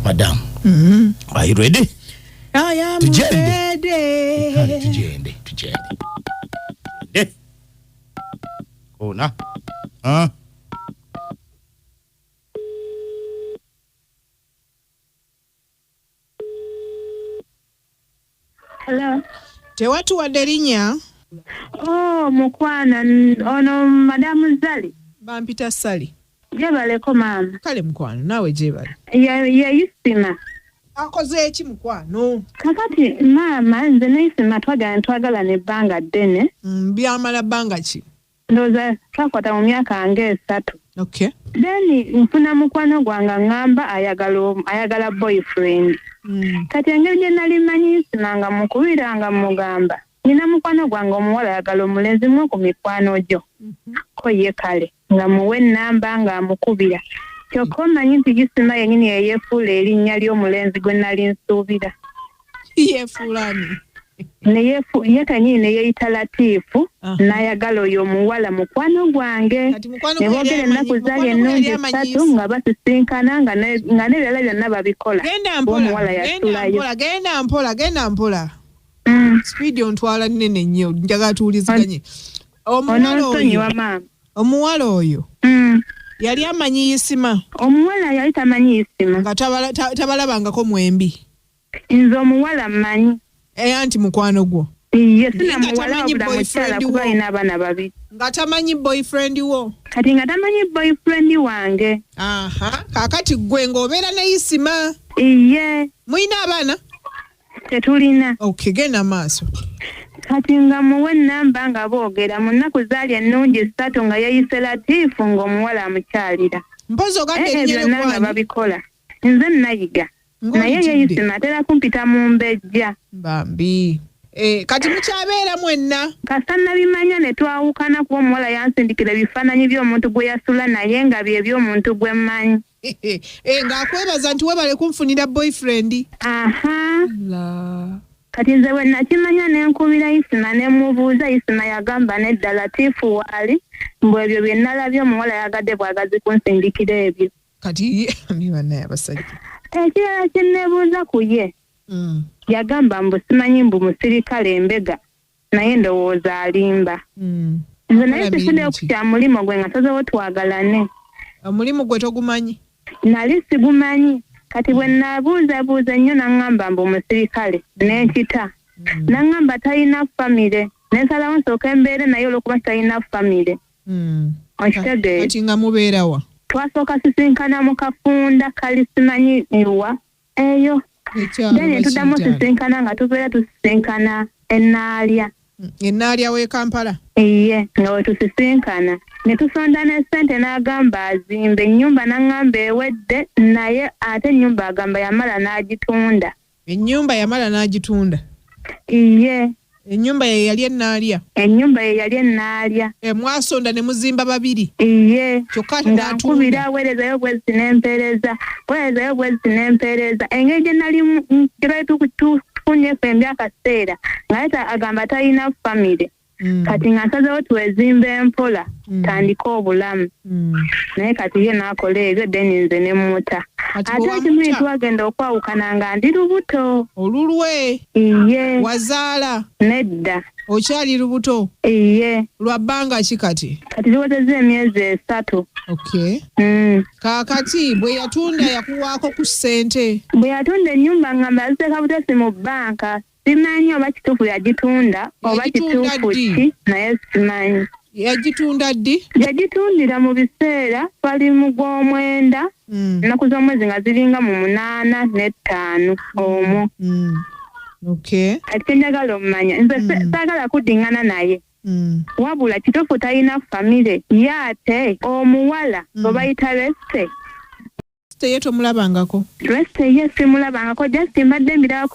Madam. Are you ready? I am ready. Tujende. Oh, na. Hello. Tewatuwadde linnya? Oh, Mukwano, ono Madam Zali. Bampita Sali. Jebaleko mama. Kale Mukwano, nawe jebale. Yeyisima. Akoze eki Mukwano? Kakati mama, nze n'Isima twagala n'ebbanga ddene. Byamala bbanga ki? Ndowooza twakwata mu myaka nga 3. Okay. Then nfuna mukwano gwange ngamba ayagala boyfriend. Kati engeri gye nali manyi Isima nga mukubira nga mugamba. Nina mukwano gwange omuwala ayagala omulenzi mwe ku mikwano gyo. Ko ye kale nga muwe nnamba nga amukubira. Kyokka omanyi nti Isima yennyini yeyeefuula erinnya ly'omulenzi gwe nali nsuubira. Yeefuulani? Ye kanyini ne yeeyita Latiifu n'ayagala oyo omuwala mukwano gwange. Ne boogera ennaku zaali ennungi 3 nga basisinkana nga n'ebirala byonna babikola. Omuwala yasulayo. Genda mpola. Speed ontwala nnene nnyo njagala tuwuliziganye. Omuwala oyo yali amanyi Isima? Omuwala yali tamanyi Isima. Nga tabalabangako mwembi? Nze omuwala mmanyi. Anti mukwano gwo? Ye sina muwala wabula mukyala kuba alina abaana 2. Nga tamanyi boyfriend wo? Kati nga tamanyi boyfriend wange. Kakati gwe ng'obeera ne Isima? Iye. Muyina abaana? Tetulina. Okay, genda maaso. Kati nga muwe nnamba nga boogera mu nnaku zaali ennungi 3 nga yeeyise Latiifu ng'omuwala amukyalira. Mpozi ogambye erinnya ly'okwani? Nga babikola. Nze nayiga. Naye yeeyisima atera kumpita mu mbejja. Bambi. Kati mukyabeera mwenna? Kasita nabimanya ne twawukana kuba omuwala yansindikira ebifaananyi by'omuntu gwe yasula naye nga bye by'omuntu gwe mmanyi. Ng'akwebaza nti webale kunfunira boyfriend. Kati nze bwe nakimanya ne nkubira Isima ne mubuuza, Isima yagamba nedda Latiifu waali, mbwe ebyo bye nalabye omuwala yagadde bwagazi kunsindikira ebyo. Kati ni bannaye abasajja. Ekirala kye neebuuza ku ye. Yagamba mbu simanyi mbu musirikale Mbega naye ndowooza alimba. Nze naye sifuddeyo ku kya mulimo gwe nga nsazeewo twagalane. Omulimu gwe togumanyi? Nali sigumanyi. Kati bwe nabuuzabuuza nnyo n'angamba mbu musirikale n'enkita. N'angamba talina famire. N'ensalawo nsooka embeere naye olw'okuba talina famire. Okitegeeza? Kati nga mubeera wa? Twasooka sisinkana mu kafunda kali simanyi ewa eyo. Then tuddamu sisinkana nga tubeera tusisinkana Ennaalya. Ennaalya w'e Kampala? Iye, nga we tusisinkana. Ne tusonda ne ssente n'agamba azimbe ennyumba n'angamba ewedde naye ate ennyumba agamba yamala n'agitunda. Ennyumba yamala n'agitunda? Iye. Ennyumba ye yali Ennaalya? Ennyumba ye yali Ennaalya. Mwasonda ne muzimba babiri? Iye. Kyokka nga nkubira aweerezayo bwezi n'empeereza. Engeri gye nali tufunyeeko akaseera nga leta agamba talina famire. Kati nga nsazeewo twezimba empola tandika obulamu. Naye kati ye n'akola ebyo deni nze ne mmuta. Ate ekimu twagenda okwawukana nga ndi lubuto. Olulwe? Iye. Wazaala? Nedda. Okyali lubuto? Iye. Lwa bbanga ki kati? Kati liwezezza emyezi 3. Okay. Kaakati bwe yatunda yakuwaako ku ssente? Bwe yatunda ennyumba ngamba yaziteeka butesi mu bbanka. Simanyi oba kituufu yagitunda oba kituufu ki naye simanyi. Yagitunda ddi? Yagitundira mu biseera twali mu gw'omwenda. Ennaku z'omwezi nga ziringa mu 8 ne 5 omwo. Okay. Kati kyenjagala omumanya nze saagala kuddingana naye. Wabula kituufu talina famire ye ate omuwala obayita Leste. Ye tomulabangako? Leste ye simulabangako, just mbadde mbiraba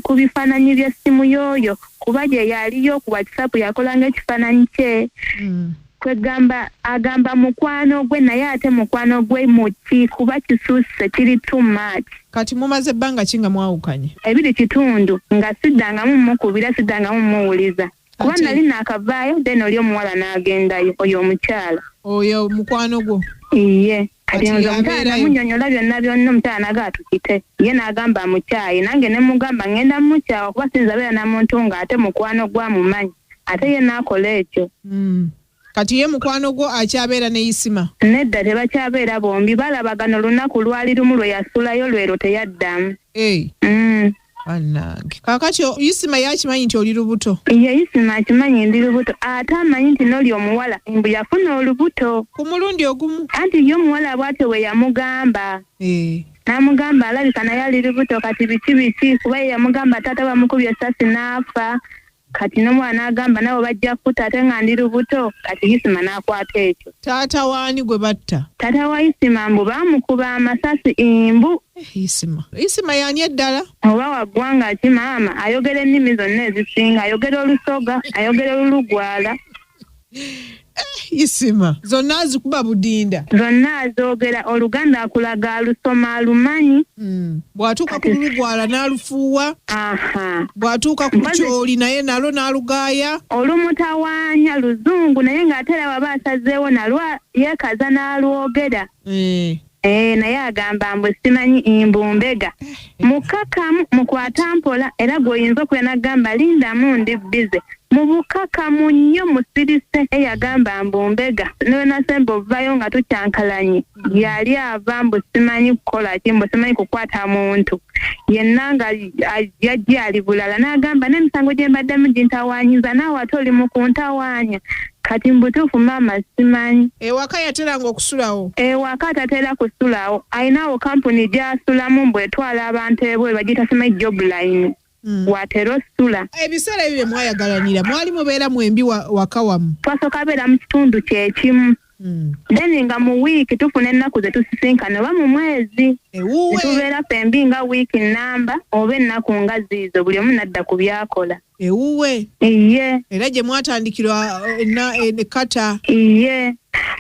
ku bifaananyi by'essimu y'oyo kuba gye yaliyo ku WhatsApp yakolanga ekifaananyi kye. Kwegamba agamba mukwano gwe naye ate mukwano gwe muki kuba kisusse kiri too much. Kati mumaze ebbanga ki nga mwawukanye? 2 kitundu nga siddangamu mukubira siddangamu muwuliza. kuba nali naakavaayo then oli omuwala n'agendayo oyo omukyala oyo mukwano gwo iye kati Kati nze omukyala yabeerayo. namunnyonnyola byonna omukyala naga atukite ye n'agamba mukyayi nange ne mugamba ngenda mukyawa kuba sinza beera na muntu ng'ate mukwano gwamumanyi ate ye n'akola ekyo kati ye mukwano gwo akyabeera ne Isima nedda tebakyabeera bombi balabagana olunaku lwali lumu lwe yasulayo lwero teyaddamu bannange kaakati Isima yakimanyi nti oli lubuto ye Isima akimanyi ndi lubuto ate amanyi nti n'oli omuwala mbu yafuna olubuto ku mulundi ogumu anti ye omuwala bw'atyo we yamugamba n'amugamba alabika naye ali lubuto kati biki kuba ye yamugamba taata bamukubye essasi n'afa kati n'omwana n'agamba nabo bajja kutta ate nga ndi lubuto kati Isima n'akwata ekyo taata waani gwe batta taata wa Isima mbu baamukuba amasasi imbu Isima yaani eddala oba wa Gwange ki maama ayogera ennimi zonna ezisinga ayogera olusoga ayogera olulugwala Isima zonna azikuba budinda zonna azoogera oluganda akulaga alusoma alumanyi bw'atuuka ku lulugwala n'alufuuwa bw'atuuka ku kyoli naye nalo n'alugaaya olumutawaanya luzungu naye ng'ate era waba asazeewo nalwa yeekaza n'alwogera naye agamba mbu simanyi imbumbega mukakamu mukwata mpola era gw'oyinza okuya n'agamba lindamu ndi bize mu bukakamu nnyo musirise eyagamba mbumbega newe nasemba ovaayo nga tukyankalanye yali ava mbu simanyi kukola ki mbu simanyi kukwata muntu yenna nga yajja ali bulala n'agamba n'emisango gye mbaddemu gintawaanyiza naawe ate oli mu kuntawaanya kati mbutuufu maama simanyi ewaka yateranga okusulawo ewaka tatera kusulawo ayinawo kampuni gy'asulamu mbwe etwala abantu ebweru bagiyita simanyi job line watera osula ebiseera ebyo bye mwayagalanira mwali mubeera mwembi waka wamu twasooka beera mu kitundu kyekimu then nga mu wiiki tufuna ennaku ze tusisinkana oba mu mwezi tubeera fembi nga wiiki namba oba ennaku nga ziizo buli omu nadda ku byakola ewuwe iye era gye mwatandikirwa ekata iye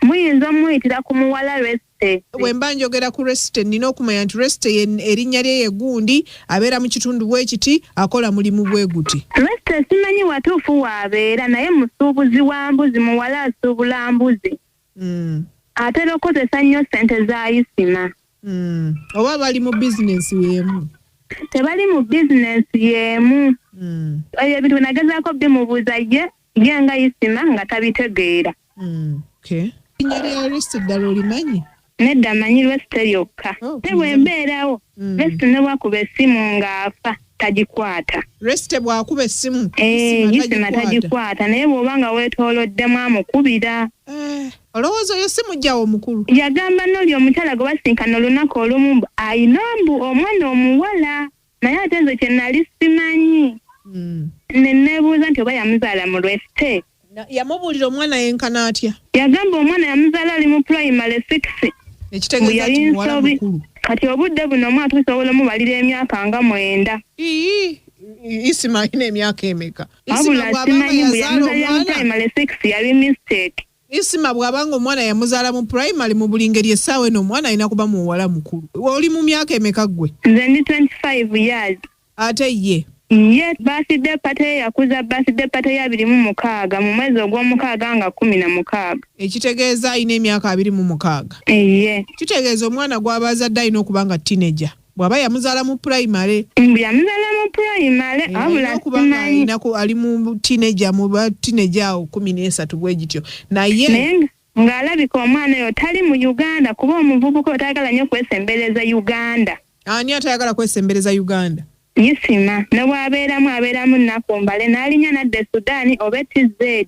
muyinza omuyitira ku muwala Resite bwe mba njogera ku Resite nina okumanya nti Resite erinnya lye ye gundi abeera mu kitundu bwe kiti akola mulimu bwe guti Resite simanyi watuufu waabeera naye musuubuzi wa mbuzi muwala asuubula mbuzi atera okukozesa nnyo ssente za Isima oba bali mu bizinensi y'emu tebali mu bizinensi y'emu ebyo bintu nagezaako bimubuuza ye nga Isima nga tabitegeera linnya lya Resite ddala olimanyi nedda manyi Resite lyokka ne bwembeerawo Resite ne bwakuba essimu ng'afa tagikwata Resite bw'akuba essimu Isima tagikwata naye bw'oba nga weetooloddemu amukubira olowooza oyo si mujjawo omukulu yagamba n'oli omukyala gwe basinkana olunaku olumu ayina mbu omwana omuwala naye ate nze kye nali simanyi ne neebuuza nti oba yamuzaala mu Resite yamubuulira omwana yenkana atya yagamba omwana yamuzaala ali mu primary 6 ekitegeeza nti muwala mukulu kati obudde buno omwana tusobola omubalira emyaka nga 9 Isima alina emyaka emeka wabula simanyi bwe yamuzaalira mu primary 6 yali mistake Isima bw'abanga omwana yamuzaala mu primary mu buli ngeri essaawa eno omwana alina kuba muwala mukulu oli mu myaka emeka gwe nze ndi 25 years ate ye birthday party yakuza birthday party ya 26 mu mwezi ogw'omukaaga nga 16 ekitegeeza alina emyaka 26 kitegeeza omwana gw'abazadde alina okuba nga teenager bw'aba yamuzaala mu primary yamuzaala mu primary abula simanyi ali mu teenager mu ba teenager awo 13 bwe gityo naye ng'alabika omwana oyo tali mu Uganda kuba omuvubuka otayagala nnyo kwesembereza Uganda ani atayagala kwesembereza Uganda Isima ne bw'abeeramu nnaku mbale n'alinya nadde Sudaani oba TZ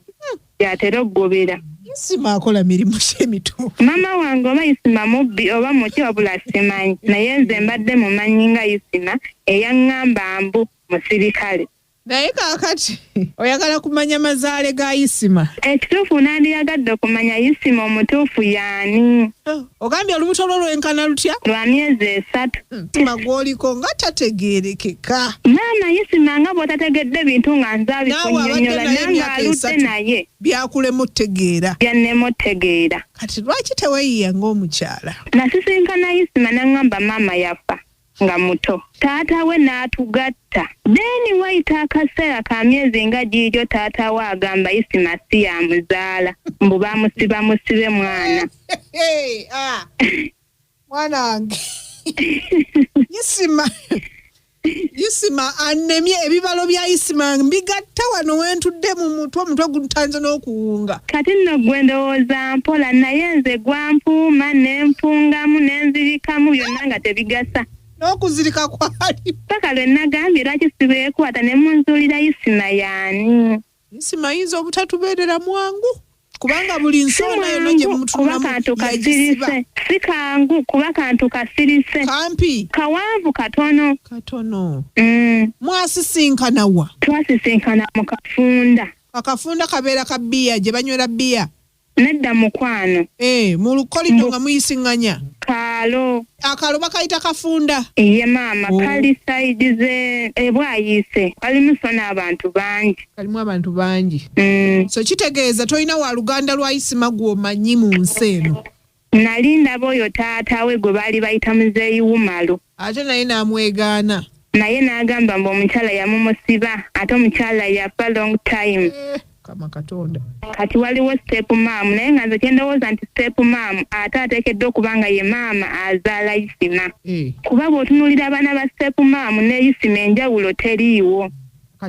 yatera okugobera Isima akola mirimu ky'emituufu maama wange oba Isima mubbi oba muki wabula simanyi naye nze mbadde mumanyi nga Isima eyaŋŋamba mbu musirikale naye kaakati oyagala kumanya mazaale ga Isima ekituufu nandiyagadde okumanya Isima omutuufu yaani ogambye olubuto lwo lwenkana lutya lwa myezi 3 Isima gw'oliko nga tategeerekeka maama Isima nga bw'otategedde bintu nga nzaabikunnyonnyola nange aludde naye byakulemu otegeera byannemu otegeera kati lwaki teweeyiya ng'omukyala nasisinkana Isima n'aŋŋamba maama yafa nga muto. Taata we n'atugatta. Then wayita akaseera ka myezi nga giiryo taata we agamba Isima si yamuzaala. Mbu bamusiba musibe mwana. Mwana wange. Isima anemye ebibalo bya Isima mbigatta wano wentudde mu mutwe gutanze n'okuwunga. Kati nno gwe ndowooza mpola naye nze gwampuuma n'empungamu n'enzirikamu byonna nga tebigasa. N'okuzirika kwali. Paka lwe nagambye lwaki sibeekwata ne munzuulira Isima yaani. Isima yinza obutatubeerera mwangu. Kubanga buli nsona yonna gye mutunamu yagisiba. Si kangu kuba kantu kasirise. Kampi. Kawanvu katono. Katono. Mwasisinkana wa? Twasisinkana mu kafunda. Akafunda kabeera ka bbiya gye banywera bbiya. Nedda Mukwano. Mu lukolido nga muyisiŋŋanya. Kaalo. Akalo bakayita kafunda. Ye maama kali side ze ebwayise. Kalimu sona abantu bangi. Kalimu abantu bangi. So kitegeeza toyina wa Luganda lwa Isima gw'omanyi mu nsi eno. Nali ndaba oyo taata we gwe baali bayita Muzeeyi Wumalu. Ate naye n'amwegaana. Naye n'agamba mbu omukyala yamumusiba ate omukyala yafa long time. Kama Katonda. Kati waliwo step mom naye nga nze kyendowooza nti step mom ate ateekeddwa okuba nga ye maama azaala Isima. Kuba bw'otunuulira abaana ba step mom ne Isima enjawulo teriiwo.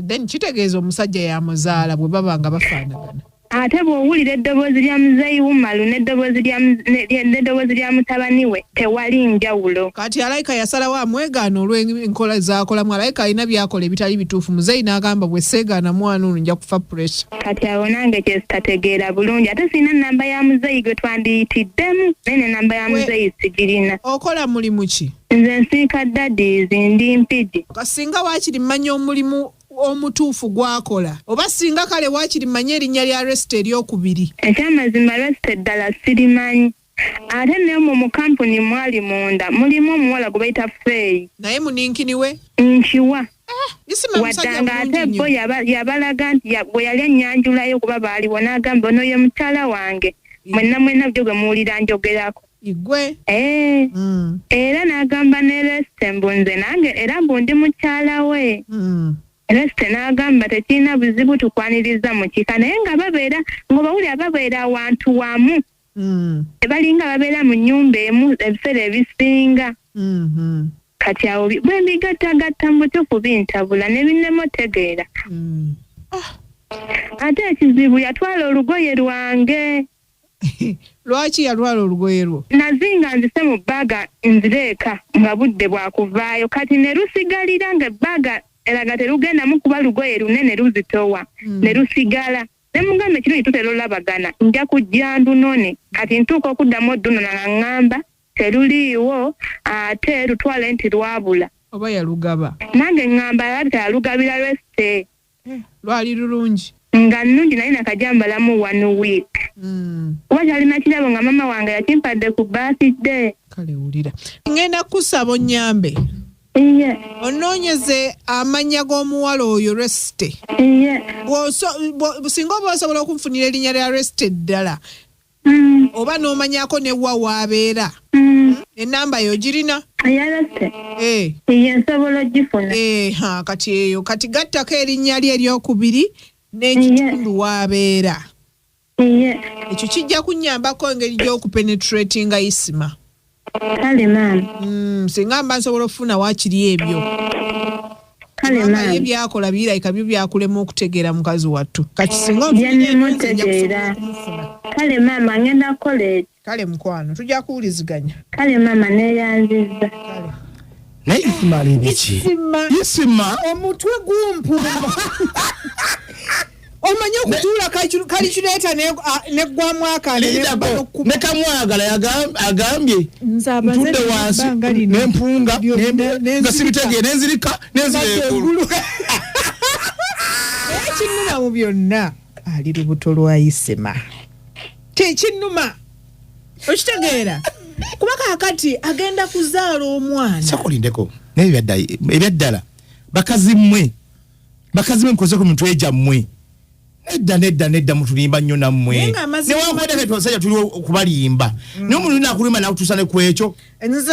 Then kitegeeza omusajja yamuzaala bwe baba nga bafaanagana. Ate bw'owulira eddoboozi lya Muzeeyi Wumalu n'eddoboozi lya mutabani we tewali njawulo. Kati alayika yasalawo amwegaana olw'enkola z'akolamu. Alayika alina byakola ebitali bituufu. Muzeeyi n'agamba bwe seegaana mwana ono nja kufa pressure. Kati awo nange kyesitategeera bulungi. Ate sirina nnamba ya Muzeeyi gwe twandiyitiddemu naye n'ennamba ya Muzeeyi sigirina. Okola mulimu ki? Nze nsiika daddies ndi mpigi. Kasinga waakiri mmanya omulimu omutuufu gwakola oba singa kale waakiri mmanya erinnya lya resita eryokubiri. Ekyamazima resita eddala sirimanyi. Ate naye mu kampuni mwali munda mulimu omuwala gwe bayita Feeyi. Naye muninkini we? Nkiwa. Waddanga ate bo yabalaga nti bwe yali ennyanjulayo kuba baaliwo n'agamba ono ye mukyala wange mwenna byo gwe muwulira njogerako. Igwe? Era n'agamba ne resita mbu nze nange era mbu ndi mukyala we. Resite n'agamba tekirina buzibu tukwaniriza mu kika naye nga babeera ng'obawulira babeera awantu wamu. Balinga babeera mu nnyumba emu ebiseera ebisinga. Kati awo bwe mbigattagatta mu butuufu bintabula ne binnemotegeera. Ate ekizibu yatwala olugoye lwange. Lwaki yalwala olugoye lwo? Nazinga nzise mu bbaaga nzireeka nga budde bwakuvaayo kati ne lusigalira nga ebbaaga eraga terugendamu kuba lugoye lunene luzitowa ne lusigala. Ne mugamba ekirungi tutera olabagana nja kujja ndunone kati ntuuka okuddamu oddunona nga ŋŋamba teruliiwo ate lutwale nti lwabula. Oba yalugaba? Nange ŋŋamba lwali yalugabira lwesite. Lwali lulungi? Nga nnungi naye nakajambalamu 1 week. Kuba kyalina kirabo nga mama wange yakimpadde ku birthday. Kale wulira. Ngenda kusaba onnyambe. Onoonyeze amannya g'omuwala oyo resite. Singa oba osobola okunfunira erinnya lya resite ddala oba n'omanyako ne wa waabeera ennamba yo girina? Nsobola ogifuna. Kati eyo kati gattako erinnya lye eryokubiri n'ekitundu waabeera. Ekyo kijja kunnyambako engeri gy'okupenetratinga Isima. Kale maama. Singa mba nsobola okufuna waakiri ebyo. Kale maama. Ebyakola birayika byo byakulema okutegeera mukazi wattu. Kati singa omutegeera. Kale maama ngenda college. Kale mukwano tujja kuwuliziganya. Kale maama neeyanziza. Kale. Naye Isima ali biki? Isima. Omutwe gumpu. Omanye okutuula kalikyuleeta neggwamu akale ne kamwagala agambye ntudde wansi n'empunga nga sibitegeera nenzirika nenzirengulu. Ekinnuma mu byonna ali lubuto lwa Isima. Tekinnuma okitegeera kuba kaakati agenda kuzaala omwana. Sakulindeko naye ebyaddala bakazi mmwe mukoze ku mitwe gyammwe. Nedda mutulimba nnyo nammwe. Ne wakwata ke twasajja tuli okubalimba. Ne omuntu nakulima nakutusane kwekyo. Nze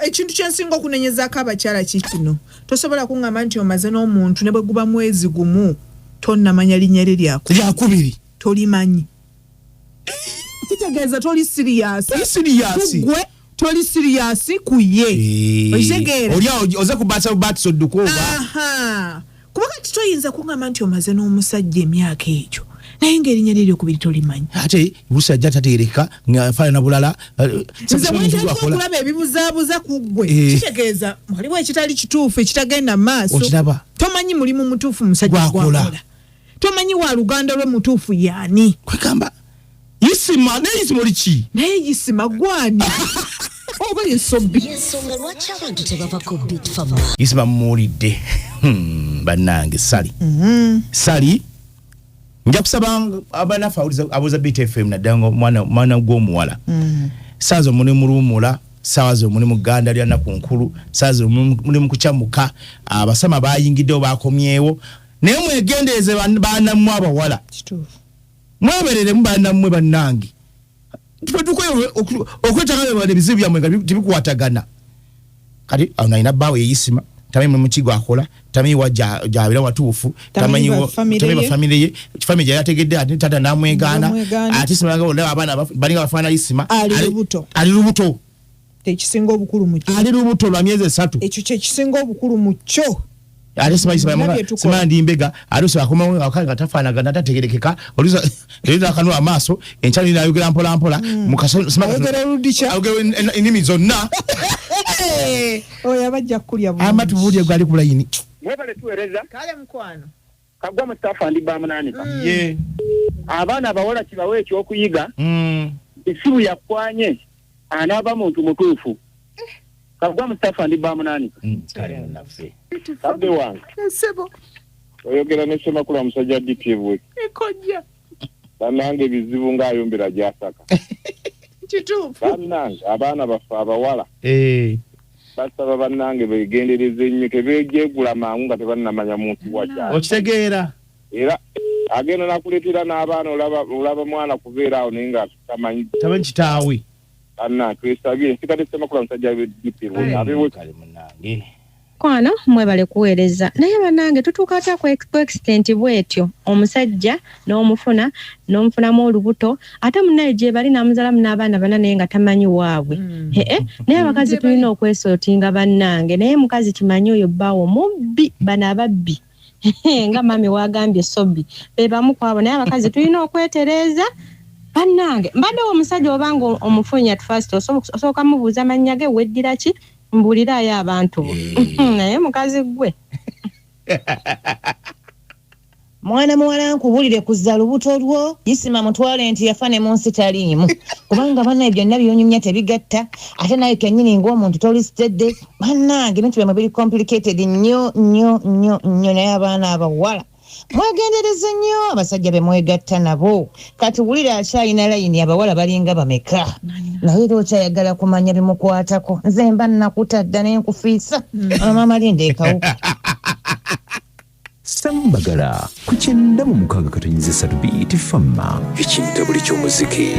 ekintu kyensinga okunenyezako abakyala kikino. Tosobola kuŋŋamba nti omaze n'omuntu ne bwe guba mwezi gumu tonnamanya linnya lye lyakubiri. Tolimanyi. Kitegeeza toli serious. Gwe toli serious ku ye. Okitegera. Oli oze kubaasa bubatiso ddukoba. Aha. Kuba kati toyinza kuŋŋamba nti omaze n'omusajja emyaka egyo. Naye ng'erinnya lye eryokubiri tolimanyi. Ate Musajja tateereka ng'afaanana bulala. Nze bwentandika okulaba ebibuzaabuza ku ggwe. Kitegeeza waliwo ekitali kituufu ekitagenda mu maaso. Okiraba. Tomanyi mulimu mutuufu musajja gwakola. Tomanyi wa luganda lwe mutuufu yaani. Kwegamba Yisima n'eyisima oli ki? Naye Yisima gwani? Oba yesobbi. Yensonga lwaki abantu tebava ku beat fama? Yisima mmuwulidde. Bannange Sali. Sali nja kusaba abanafu abuza Beat FM naddanga mwana gw'omuwala. Saazo muli muluumula, saazo muli mu Uganda lya nnaku nkulu, saazo muli mu kucamuka, abasama bayingiddewo bakomyewo. Naye mwegendereze bannammwe abawala. Kituufu. Mweberere mu bannammwe bannange. Tukwetugwe okwetagana ebizibu byammwe nga tebikukwatagana. Kati awo nalina bbaawe Yeyisima. Tamanyi mu kigo akola, tamanyi wajabira watuufu, tamanyi family ye, family yategedde ate tata namwegaana, ate simanga olaba abaana balinga bafaana Yisima. Ali lubuto. Tekisinga obukulu mu kyo. Ali lubuto lwa myezi 3. Ekyo kye kisinga obukulu mu kyo. Ali sima ndimbega, aluso akoma akanga tafaanagana tategerekeka, oliza kanwa amaaso, enkyali nayogera mpola mpola, mukaso simanga ayogera ludicha. Ayogera enimi zonna. Oya bajja kulya bulungi. Amatu bulye gali ku layini. Mwebale tuwereza. Kale Mukwano. Kagwa Mustafa ndi bamunani. Ye. Abaana abawola kibawe ekyokuyiga. Esibu yakwanye. Anaba muntu mutuufu. Kagwa Mustafa ndi bamunani. Kale naffe. Kabde wange. Sebo. Oyogera n'esema kula Musajja DTV. Ekojja. Bannange bizibu ng'ayombera gy'asaka. Kituufu. Bannange abaana bafa abawala. Basaba bannange begendereze nnyo tebeegyegula mangu nga tebannamanya muntu wakyala. Okitegeera. Era agenda nakuleetera n'abaana olaba mwana kubeera awo naye nga tamanyi kitaawe. Anna twesabye sikate semakula Musajja DTV abewe kale munnange. Mukwano mwebale kuweereza naye bannange tutuuka atya ku extent bwetyo omusajja n'omufunamu olubuto ate munnaye gye bali namuzalamu n'abaana bana naye nga tamanyi waabwe. Naye abakazi tulina okwesootinga bannange naye mukazi kimanyi oyo bbaawo mubbi bana ababbi nga mami wagambye sobbi be bamu kwabo naye abakazi tulina okwetereeza bannange mbaddewo omusajja obanga omufunya first osooka mubuuza amannya ge weddira ki mbulirayo abantu naye mukazi gwe mwana muwala nkubulire kuzza lubuto lwo Yisima mutwale nti yafa ne munsi taliimu kubanga banna byonna byonyumya tebigatta ate naye kennyini ng'omuntu tolisitedde bannange bintu byamwe biri complicated nnyo naye abaana abawala mwegendereze nnyo abasajja be mwegatta nabo kati wulira akyayina layini abawala balinga bameka naye era okyayagala kumanya bimukwatako nze mba nnakutadda n'enkufiisa mama Linda ekawuka Sambagala ku 96.3 Beat FM ekintabuli ky'omuziki.